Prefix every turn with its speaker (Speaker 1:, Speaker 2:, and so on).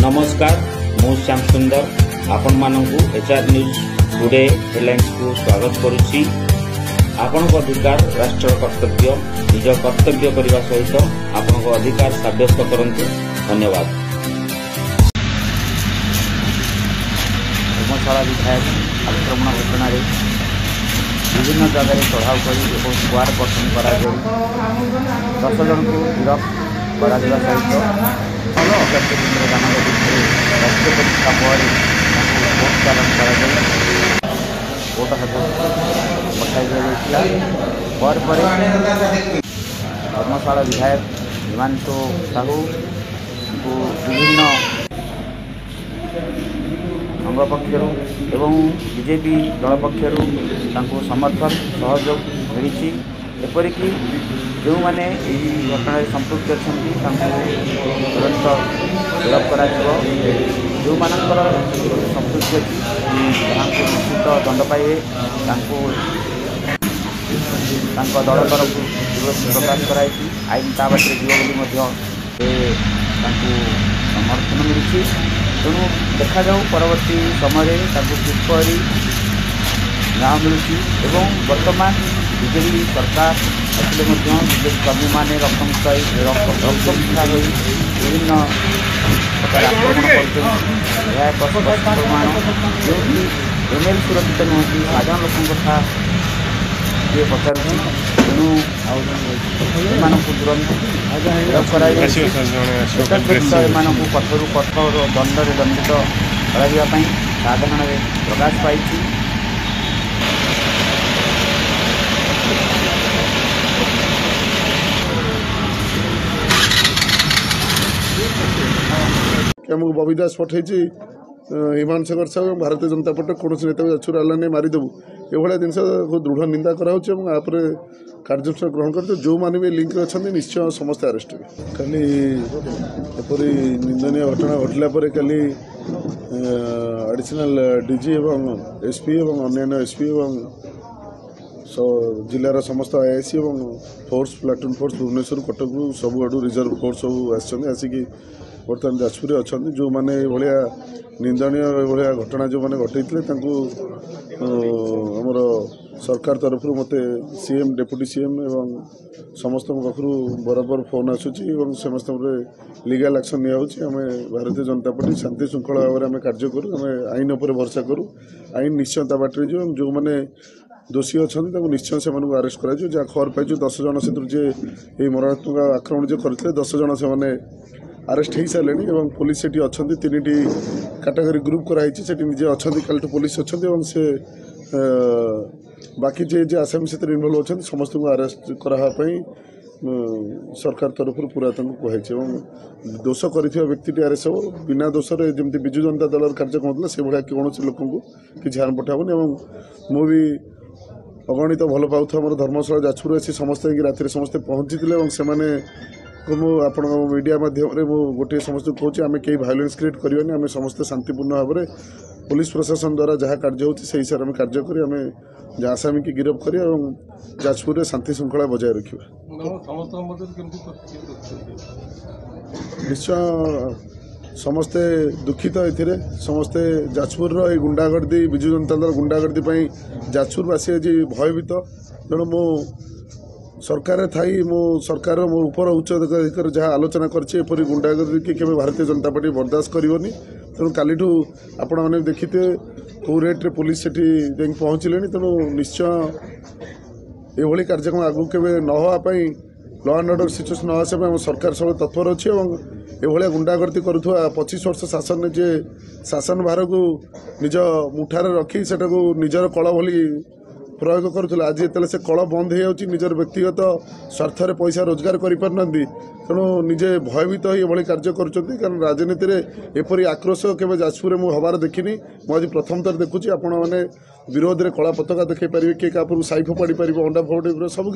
Speaker 1: नमस्कार मु श्याम सुंदर आपण मानकु एचआर न्यूज टुडे हेडलाइंस को स्वागत करुछि। आपण अधिकार राष्ट्र कर्तव्य निज कर्तव्य करने सहित आपण अधिकार सब्यस्त करंतु। धन्यवाद। धर्मशाला विधायक आक्रमण घटना विभिन्न जगह चढ़ाऊ कर स्क्वाड गठन कर 10 जन को गिरफ्त कर सहित केन्द्र दान राष्ट्रीय परीक्षा पर भोट चालन कर भोट पठाई धर्मशाला विधायक हिमांशु साहू को विभिन्न अंग पक्षर एवं बीजेपी दल पक्षर समर्थन सहयोग मिली। एपरिक जो मैंने घटना संपृक्त अच्छा तुरंत गिरफ्त कर जो मानकर संपृक्ति अच्छी निश्चित दंड पाइबे दल तरफ प्रकाश कराई आईन ता बाटे जीव समर्थन मिली। तेणु देखा जाऊ परवर्ती समय किपरि न्याय मिलूँ एवं वर्तमान बीजेपी सरकार असले बीजेपी कर्मी मैंने रकम छुआ विभिन्न आक्रमण करमान जो एमएल सुरक्षित नुहति साधारण लोक कथा किए पचार तेणु तुरंत कठोर कठोर दंड दंडित कर साधारण प्रकाश पाई।
Speaker 2: आमको बबी दास पठे हिमांशकर साहू भारतीय जनता पार्टी कौन नेता जाचुर आला नहीं मारिदेबू एभलिया जिन दृढ़ निंदा करापर कार्यानुष्ठान ग्रहण कर जो मैंने भी लिंक अच्छा निश्चय समस्त अरेस्ट हे खाली एपरी निंदनीय घटना घटला कल एडिशनल डीजी एवं एसपी एवं अन्य एसपी एवं जिलार समस्त आईआईसी एवं force platoon force Bhubaneswar Cuttack सब आड़ू रिजर्व फोर्स सब आसिकी बर्तमान जाजपुर अच्छा जो मैंने भाया निंदनीय भाया घटना जो मैंने घटे आमर सरकार तरफ मत सीएम डेप्यूटी सीएम एवं समस्त पाखु बराबर फोन आसूची समस्त legal action नियाम Bharatiya Janata party शांति श्रृंखला भाव में कार्य करूँ आम आईन उपर भरोसा करूँ आईन निश्चयता बाटे जो जो मैंने दोषी अच्छा निश्चय से अरेस्ट कर जहाँ खबर पाई 10 जन से मरणात्मक आक्रमण जो करते 10 जन से अरेस्ट हो सारे और पुलिस से अच्छा 3टी कैटेगरी ग्रुप कराई से निजे अच्छा कल पुलिस अच्छा से बाकी जे आसामी से इनवल्व अच्छा समस्त को अरेस्ट कराई सरकार तरफ पूरा कहुई दोष कर व्यक्ति अरेस्ट हो बिना दोष जमी विजु जनता दल कार्यक्रम होता से भाया कौन लोक किसी हार्म पठाबनी मु भी अगणित भल पाऊँ मोर धर्मशाला जाजपुर आसी समस्त राति समस्ते पहुँची को आपण मीडिया माध्यम गोटे समस्त कहूँ आम कहीं भायोलेंस क्रिएट करवानी आम समस्त शांतिपूर्ण भाव में पुलिस प्रशासन द्वारा जहाँ कार्य होती हिसाब से कार्य करें आम आसामी की गिरफ्त कर जाजपुर शांति श्रृंखला बजाय रखा निश्चय समस्ते दुखित ए समस्ते जाजपुर गुंडागर्दी विजु जनता दल गुंडागर्दी जाजपुरवासी आज भयभीत तेणु मु सरकार थी मो सरकार मो ऊपर उच्च अधिकारी जहाँ आलोचना करपर गुंडागर्दी कि भारतीय जनता पार्टी बर्दाश्त करनी तेणु काली आपण मैंने देखिथे कौ रेट्रे पुलिस से पहुँचले तेणु निश्चय ये कार्यक्रम आगू के न होगापाई लॉ एंड ऑर्डर सिचुएशन न आसा सरकार सब तत्पर अच्छी ये गुंडागर्दी करुवा 25 वर्ष शासन जे शासन भार को निज मुठार रखी से निजर कल भली प्रयोग करुला आज जो से कल बंद हो निजर व्यक्तिगत स्वार्थ पैसा रोजगार करें तेणु निजे भयभीत ये कार्य कर राजनीति में एपरी आक्रोश के जाजपुर मुझे हबार देखनी मुझे प्रथम थर देखुची आपण मैंने विरोध में कला पताका देखी पारे किए क्या साई फोपाड़ी पार अंडा फोपाड़ी सब